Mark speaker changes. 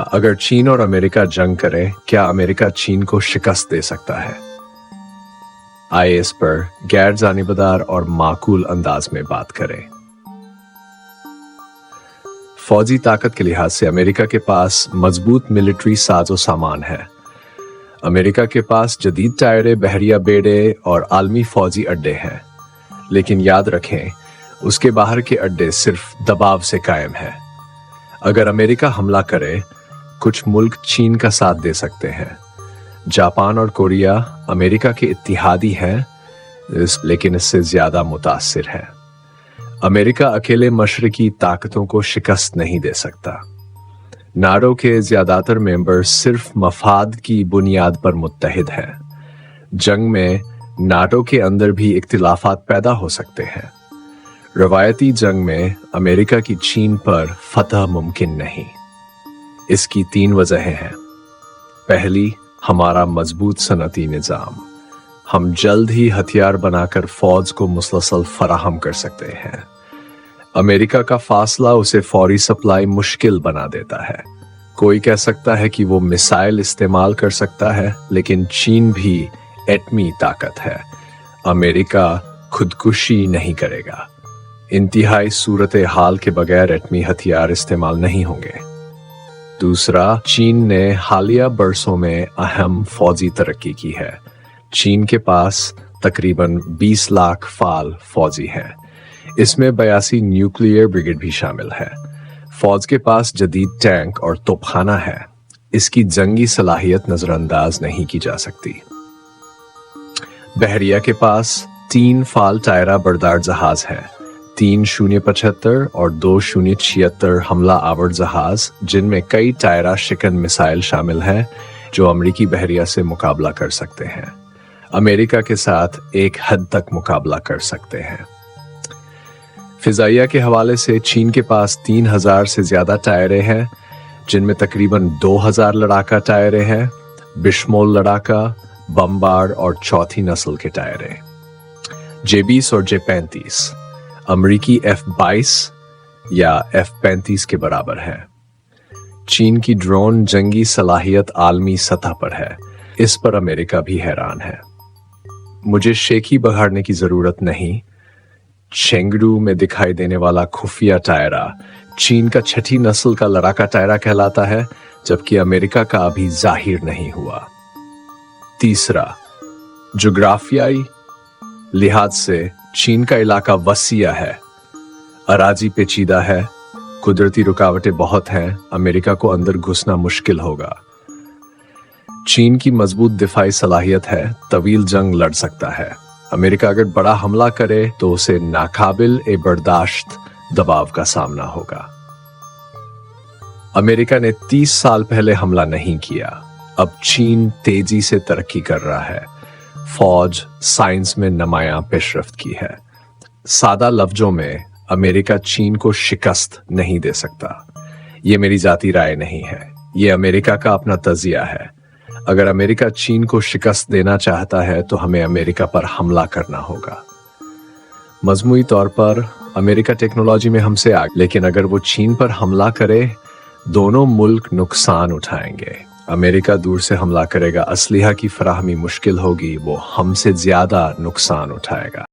Speaker 1: अगर चीन और अमेरिका जंग करे, क्या अमेरिका चीन को शिकस्त दे सकता है? आइए इस पर गैर जानिबदार और माकूल अंदाज में बात करें। फौजी ताकत के लिहाज से अमेरिका के पास मजबूत मिलिट्री साजो सामान है। अमेरिका के पास जदीद टायरे, बहरिया बेड़े और आलमी फौजी अड्डे हैं, लेकिन याद रखें उसके बाहर के अड्डे सिर्फ दबाव से कायम है। अगर अमेरिका हमला करे, कुछ मुल्क चीन का साथ दे सकते हैं। जापान और कोरिया अमेरिका के इत्तिहादी हैं, लेकिन इससे ज्यादा मुतासिर है। अमेरिका अकेले मशरकी ताकतों को शिकस्त नहीं दे सकता। नाटो के ज्यादातर मेंबर सिर्फ मफाद की बुनियाद पर मुत्तहिद हैं। जंग में नाटो के अंदर भी इख्तिलाफात पैदा हो सकते हैं। रवायती जंग में अमेरिका की चीन पर फतह मुमकिन नहीं। इसकी 3 वजहें हैं। पहली, हमारा मजबूत सनती निज़ाम। हम जल्द ही हथियार बनाकर फौज को मुसलसल फराहम कर सकते हैं। अमेरिका का फासला उसे फौरी सप्लाई मुश्किल बना देता है। कोई कह सकता है कि वो मिसाइल इस्तेमाल कर सकता है, लेकिन चीन भी एटमी ताकत है। अमेरिका खुदकुशी नहीं करेगा। इंतहाई सूरत हाल के बगैर एटमी हथियार इस्तेमाल नहीं होंगे। दूसरा, चीन ने हालिया बरसों में अहम फौजी तरक्की की है। चीन के पास तकरीबन 20 लाख फाल फौजी हैं। इसमें 82 न्यूक्लियर ब्रिगेड भी शामिल है। फौज के पास जदीद टैंक और तोपखाना है। इसकी जंगी सलाहियत नजरअंदाज नहीं की जा सकती। बहरिया के पास 3 फाल टायरा बरदार जहाज है, 3075 और 2076 हमला आवर जहाज, जिनमें कई टायरा शिकन मिसाइल शामिल हैं जो अमरीकी बहरिया से मुकाबला कर सकते हैं। अमेरिका के साथ एक हद तक मुकाबला कर सकते हैं। फिजाइया के हवाले से चीन के पास 3000 से ज्यादा टायरे हैं, जिनमें तकरीबन 2000 लड़ाका टायरे हैं, बिशमोल लड़ाका, बमबार्ड और चौथी नस्ल के टायरे। J-20 और J-35 अमरीकी F-22 या F-35 के बराबर है। चीन की ड्रोन जंगी सलाहियत आलमी सतह पर है। इस पर अमेरिका भी हैरान है। मुझे शेखी बघाड़ने की जरूरत नहीं। चेंगडू में दिखाई देने वाला खुफिया टायरा चीन का 6ठी नस्ल का लड़ाका टायरा कहलाता है, जबकि अमेरिका का अभी जाहिर नहीं हुआ। तीसरा, जोग्राफियाई लिहाज से चीन का इलाका वसीया है, अराजी पेचीदा है, कुदरती रुकावटें बहुत हैं, अमेरिका को अंदर घुसना मुश्किल होगा। चीन की मजबूत दिफाई सलाहियत है, तवील जंग लड़ सकता है। अमेरिका अगर बड़ा हमला करे तो उसे नाकाबिल ए बर्दाश्त दबाव का सामना होगा। अमेरिका ने 30 साल पहले हमला नहीं किया। अब चीन तेजी से तरक्की कर रहा है। फौज, साइंस में नमाया पेशरफ्त की है। सादा लफ्जों में अमेरिका चीन को शिकस्त नहीं दे सकता। ये मेरी जाती राय नहीं है, ये अमेरिका का अपना तजिया है। अगर अमेरिका चीन को शिकस्त देना चाहता है तो हमें अमेरिका पर हमला करना होगा। मजमूई तौर पर अमेरिका टेक्नोलॉजी में हमसे आगे, लेकिन अगर वो चीन पर हमला करे, दोनों मुल्क नुकसान उठाएंगे। अमेरिका दूर से हमला करेगा, असलिहा की फराहमी मुश्किल होगी, वो हमसे ज्यादा नुकसान उठाएगा।